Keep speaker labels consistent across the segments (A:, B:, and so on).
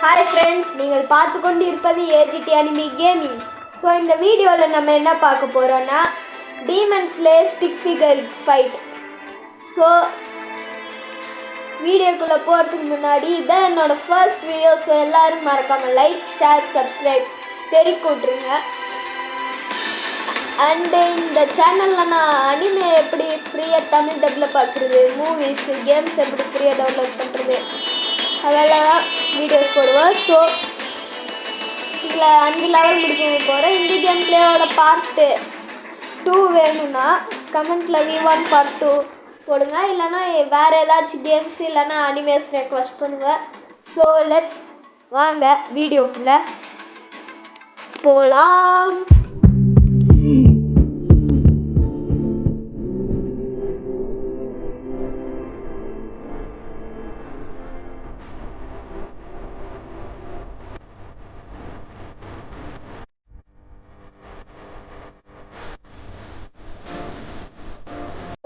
A: Hi friends, நீங்கள் பார்த்து கொண்டு இருப்பது AGT Anime Gaming. So இந்த வீடியோவில் நம்ம என்ன பார்க்க போறோம்னா Demon Slayer stick figure fight. So வீடியோக்குள்ள போறதுக்கு முன்னாடி இதான் என்னோட first video. So எல்லாரும் மறக்காம லைக், ஷேர், சப்ஸ்கிரைப் தெரிவிக்குட்ருங்க. And இந்த சேனல்ல நான் அனிமே எப்படி ஃப்ரீயா தமிழ் டப்ல பார்க்குறது, மூவிஸ், கேம்ஸ் எப்படி ஃப்ரீயா டவுன்லோட் பண்றது அதெல்லாம் வீடியோஸ் போடுவேன். ஸோ இதில் 5 லெவல் முடிக்க போகிறேன். இந்த கேம் பிளேயோட பார்ட் 2 வேணும்னா கமெண்ட்டில் V1 பார்ட் 2 போடுங்க. இல்லைனா வேறு ஏதாச்சும் கேம்ஸ் இல்லைனா அனிமேஸ் ரெக்வஸ்ட் பண்ணுங்கள். ஸோ லெட்ஸ் வாங்க வீடியோக்குள்ளே போகலாம்.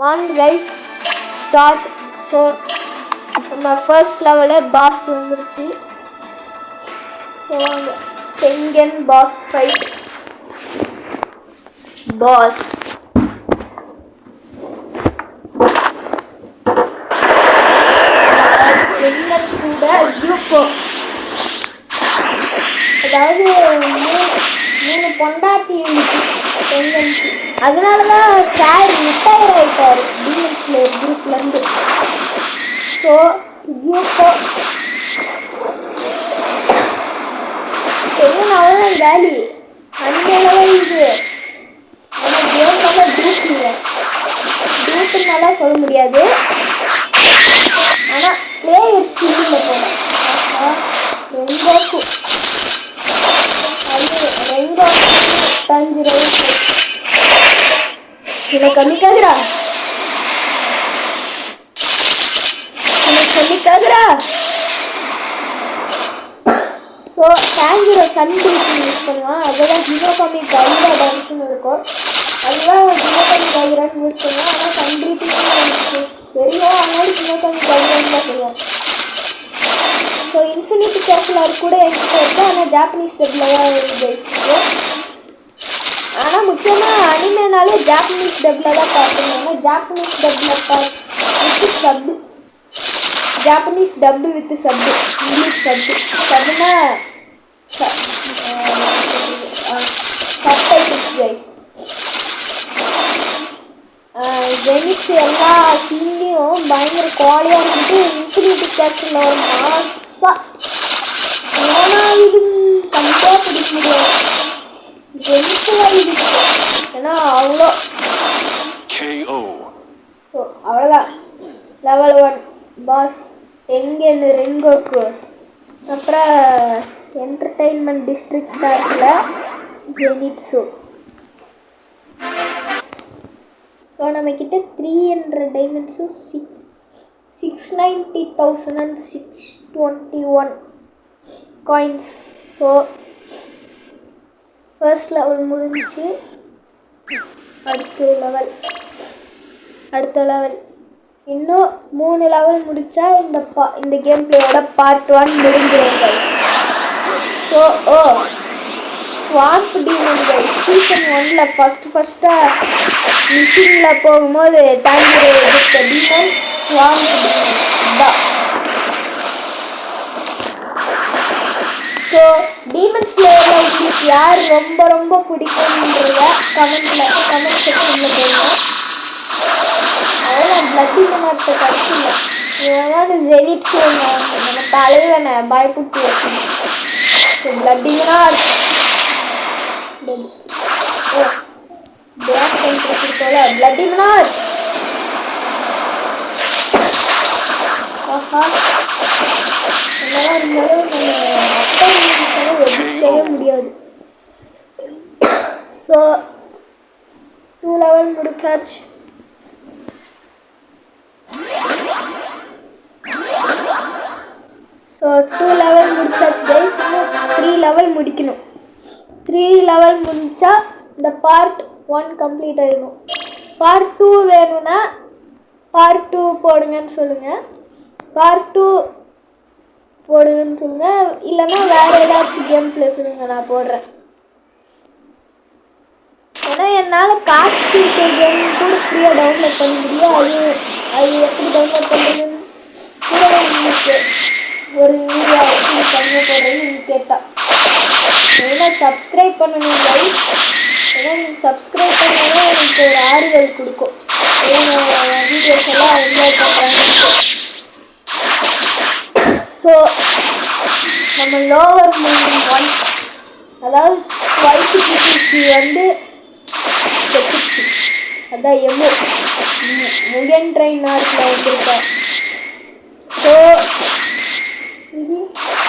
A: One guys start. So நம்ம first level boss வந்துருச்சு. Tengen boss fight. Boss Tengen கூட யூகோ, அதாவது மூணு பொண்டாட்டி இருந்துச்சு டெங்கன்ஸு. அதனால தான் சார் ரிட்டையர் ஆகிட்டார் demon slayer குரூப்லேருந்து. So UCO Duncan அவ்வளோதான் வேலி அனிமேலதான் இது. ஆனால் கேம்லாம் குரூப் இல்லை, குரூப்புனால சொல்ல முடியாது. ஆனால் பிளேயர் ஸ்கில்லில் போனேன் ரெண்டோக்கும் ரெண்டோ 5 ரவுண்ட் எனக்கு கம்மிக்காதுரா, எனக்கு கம்மிக்காதுரா. ஸோ டேங்கிரோ சன் பிடிச்சி யூஸ் பண்ணுவான். அதெல்லாம் ஹீரோ கம்மி கைரா டான்ஸ்னு இருக்கும். அதுதான் ஹீரோ கம்மி கைரான்னு யூஸ் பண்ணுவான். ஆனால் சன் பிடிச்சின்னு எனக்கு தெரியும், அதனால ஹீரோ கம்மி கைரான்னு தான் சொல்லுவான். ஸோ இன்ஃபினிட்டி கேப்லர் கூட என்கிட்ட இருக்குது, ஆனால் ஜாப்பனீஸ் டப்பில் தான் இருக்குது. ஆனால் முக்கியமாக அனிமேனாலே ஜாப்பனீஸ் டப்பில் தான் பார்க்கணும். ஆனால் ஜாப்பனீஸ் டப்பில் வித்து சப்பு, ஜாப்பனீஸ் டப்பு வித்து சப்பு, இங்கிலீஷ் சப்பு. சப்புனா சப்டைட்டில்ஸ் கைஸ். ஜெனிக்ஸ் எல்லா சீன்லேயும் பயங்கர குவாலியாக இருந்துட்டு இன்ஃபினிட்டி கேப்ஸில் ஒரு மாசா ஏன்னா இது கண்டிப்பாக பிடிக்க முடியாது. ஏன்னா அவ்வளோ ஸோ அவ்வளோதான். Level 1 pass Tengen Rengoku. அப்புறம் என்டர்டெயின்மெண்ட் டிஸ்ட்ரிக்ட் பேக்கில் ஜெனிட்ஸு. ஸோ நம்மக்கிட்ட 300 டைமண்ட்ஸும் 690,621 காயின்ஸ். ஸோ ஃபர்ஸ்ட் லெவல் முடிஞ்சிச்சு. அடுத்த லெவல் இன்னும் 3 லெவல் முடித்தா இந்த கேம் பிளேயோட பார்ட் 1 முடிஞ்சிடும் guys. So swamp demon guys season 1ல் ஃபஸ்ட்டாக மிஷினில் போகும்போது டேங்கிரோ எடுத்த டீமன் ஸ்வாம்ப் டீமன் தான். ஸோ டீமன் ஸ்லேயரில் உங்களுக்கு யார் ரொம்ப ரொம்ப பிடிக்கும்ன்றத கமெண்ட் செக்ஷனில் போடுங்க. அவ்வளோ பிளட் டீமனத்தை கிடைச்சில்ல, இவன் ஜெனிட்ஸ் நம்ம தலைவனை பயப்படுத்தி வச்சுக்கணும். ஸோ பிளட் டீமனாக பிளாக் கண்ட்ரி கொடுத்தோல பிளட் டீமனாக ஆஹா என்னதான் இருந்தாலும் நம்ம எதிர்க்கவே முடியாது. ஸோ 2 லெவல் முடிச்சாச்சு. ஸோ 2 லெவல் முடிச்சாச்சு கைஸ். இன்னும் 3 லெவல் முடிக்கணும். 3 லெவல் முடிச்சா இந்த பார்ட் 1 கம்ப்ளீட் ஆகிடும். பார்ட் 2 வேணும்னா பார்ட் 2 போடுங்கன்னு சொல்லுங்கள். பார்ட் 2 போடுன்னு சொல்லுங்கள், இல்லைன்னா வேறு ஏதாச்சும் கேம் ப்ளே சொல்லுங்கள், நான் போடுறேன். ஏன்னா என்னால் காசு இருக்கிற கேம் கூட ஃப்ரீயாக டவுன்லோட் பண்ண முடியும். அது எப்படி டவுன்லோட் பண்ணுறதுன்னு கூட உங்களுக்கு ஒரு வீடியோ எப்படி பண்ண போடுறேன்னு கேட்டால் மெயினாக சப்ஸ்கிரைப் பண்ணணும் லைக். ஏன்னா நீங்கள் சப்ஸ்கிரைப் பண்ணாலும் எனக்கு ஒரு ஆறுதல் கொடுக்கும். ஏன்னா வீடியோஸ் எல்லாம் என்ஜாய் பண்ணுறாங்க. ஸோ நம்ம லோவர் மைண்ட் 1 அதாவது வைக்கு வந்து செத்துச்சு. அதான் முகன் ட்ரெயின் நாட்டில் வந்திருக்கேன். ஸோ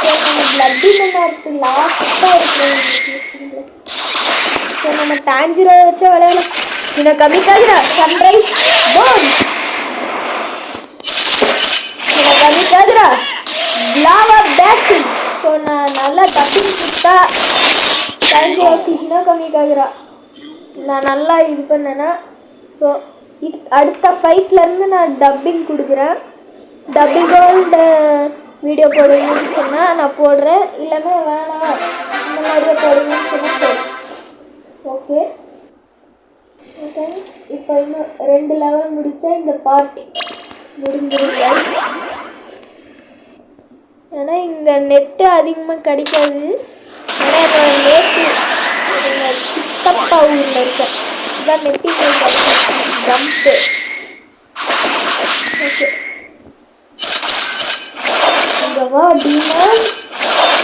A: நம்ம பிளட்டி நாட்டு லாஸ்ட்டாக இருக்கிறோம். ஸோ நம்ம டான்ஜிரோ வச்சா விளையாடலாம். இன்னும் கம்மிக்காதுடா சன்ரைஸ் போன்ஸ். இன்னும் கம்மிக்காதுடா லாவா பேசின். ஸோ நான் நல்லா டப்பிங் கொடுத்தா டான்ஜிரோக்கு இன்னும் கம்மிக்காதுடா நான் நல்லா இது பண்ணேன்னா. ஸோ அடுத்த ஃபைட்லேருந்து நான் டப்பிங் கொடுக்குறேன். டப்பிங்கோட வீடியோ போடுவீங்கன்னு சொன்னால் நான் போடுறேன், இல்லைன்னா வேணாம் இந்த மாதிரியே போடுவீங்கன்னு சொன்னால் போடுறேன். ஓகே இப்போ இன்னும் 2 லெவல் முடித்தா இந்த பார்ட்டி முடிஞ்சிருங்க. ஏன்னா இங்கே நெட்டு அதிகமாக கிடைக்காது. ஏன்னா என்னோட நேட்டு எங்கள் சித்தப்பா ஊரில் இருக்கேன். இதுதான் நெட்டி ஜம்ப்பு. ஓகே இங்கே வா டீமன்.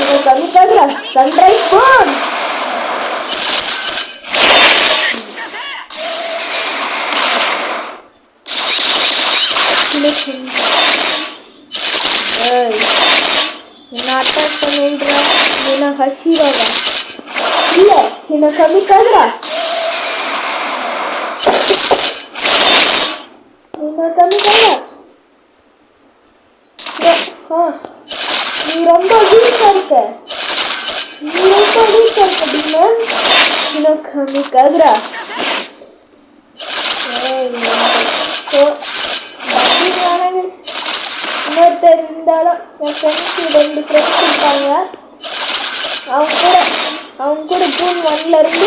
A: இங்கே கம்மிக்காதுல சன்ரைஸ் போன். என்ன அட்டாக் பண்ணிடுறா என்ன ஹசிராவா இல்லை என்ன கம்மிக்காதுடா என்ன கம்மிக்காதா. நீ ரொம்ப வீக்காக இருக்க டீமன். இன்னும் கம்மிக்காதுடா. இன்னொருத்தர் இருந்தாலும் என் ஃப்ரெண்ட்ஸ் 2 ஃப்ரெண்ட்ஸ் இருப்பாங்க. அவங்க கூட ஜூன் 1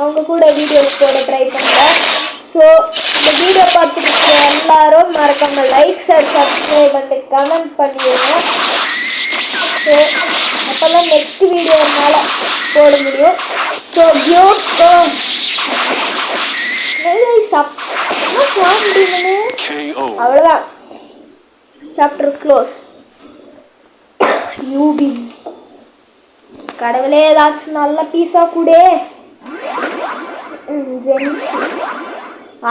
A: அவங்க கூட வீடியோஸ் போட ட்ரை பண்ணுறேன். ஸோ இந்த வீடியோ பார்த்துட்டு எல்லாரும் மறக்காமல் லைக் ஷேர் சப்ஸ்கிரைப் பண்ணிட்டு கமெண்ட் பண்ணிடுங்க. ஸோ அப்போ தான் நெக்ஸ்ட் வீடியோ என்னால் போட முடியும். ஸோ அவ்வளோதான், சாப்டர் க்ளோஸ். யூபி கடவுளே ஏதாச்சும் நல்ல பீஸா கூட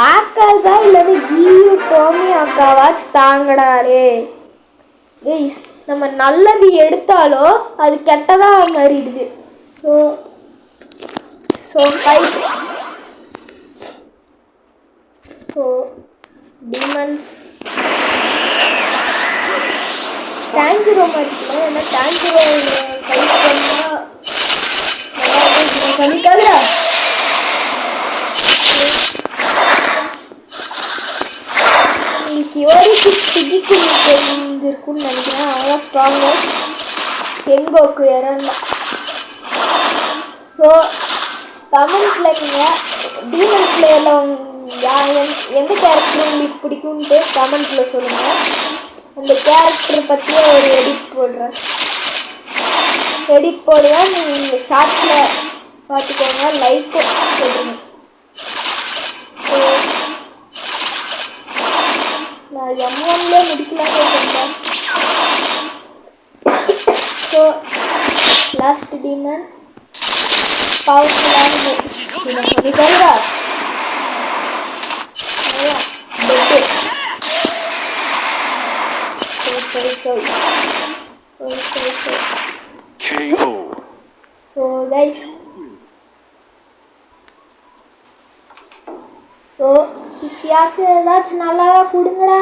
A: ஆக்காதா இல்லது கீழ் டோமி அக்காவாச்சும் தாங்கடாலே. ஏய் நம்ம நல்லது எடுத்தாலும் அது கெட்டதாக மாறிடுது. So fight. So demons Tanjiro மாட்டிக்கலாம். ஏன்னா டான்ஜிரோ ஃபைட் பண்ணால் நல்லா பண்ணிக்காதுடா. கியோரிக்கு சிகிக்கு தெரிஞ்சிருக்குன்னு நினைக்கிறேன். அவ்வளோ ஸ்ட்ராங்கு செங்கோக்கு இறந்தா. ஸோ கமெண்ட்ல நீங்கள் டீமன் ஸ்லேயரில் எந்த கேரக்டர் உங்களுக்கு பிடிக்கும்ட்டு கமெண்ட்டில் சொல்லுங்கள். அந்த கேரக்டர் பற்றியே ஒரு எடிட் போடுவேன். நீங்கள் ஷார்ட்ஸில் பார்த்துக்கோங்க, லைக் போடுங்க. நான் M1லே முடிக்கலாம்னு இருக்கேன். ஸோ லாஸ்ட் டீமன் பவர்ஃபுல்லான பண்ணிக்காதா. So guys, இப்பயாச்சும் ஏதாச்சும் நல்லா கொடுங்கடா.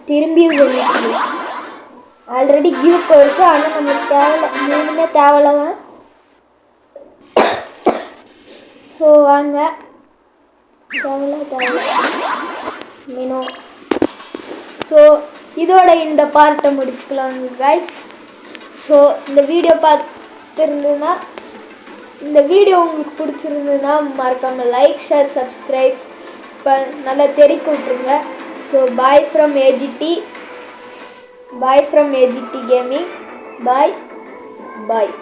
A: திரும்பி ஆல்ரெடி கியூக்கோ இருக்கு, ஆனால் நம்மளுக்கு தேவையில்ல, 3மே தேவையில்ல. ஸோ வாங்க, தேவையில்ல மீனோ. ஸோ இதோட இந்த பார்ட்டை முடிச்சுக்கலாம் கைஸ். ஸோ இந்த வீடியோ பார்த்துருந்ததுன்னா, இந்த வீடியோ உங்களுக்கு பிடிச்சிருந்ததுன்னா மறக்காமல் லைக், ஷேர், சப்ஸ்கிரைப் நல்லா தெரிவிக்க விட்ருங்க. So bye from AGT, bye from AGT gaming, bye bye.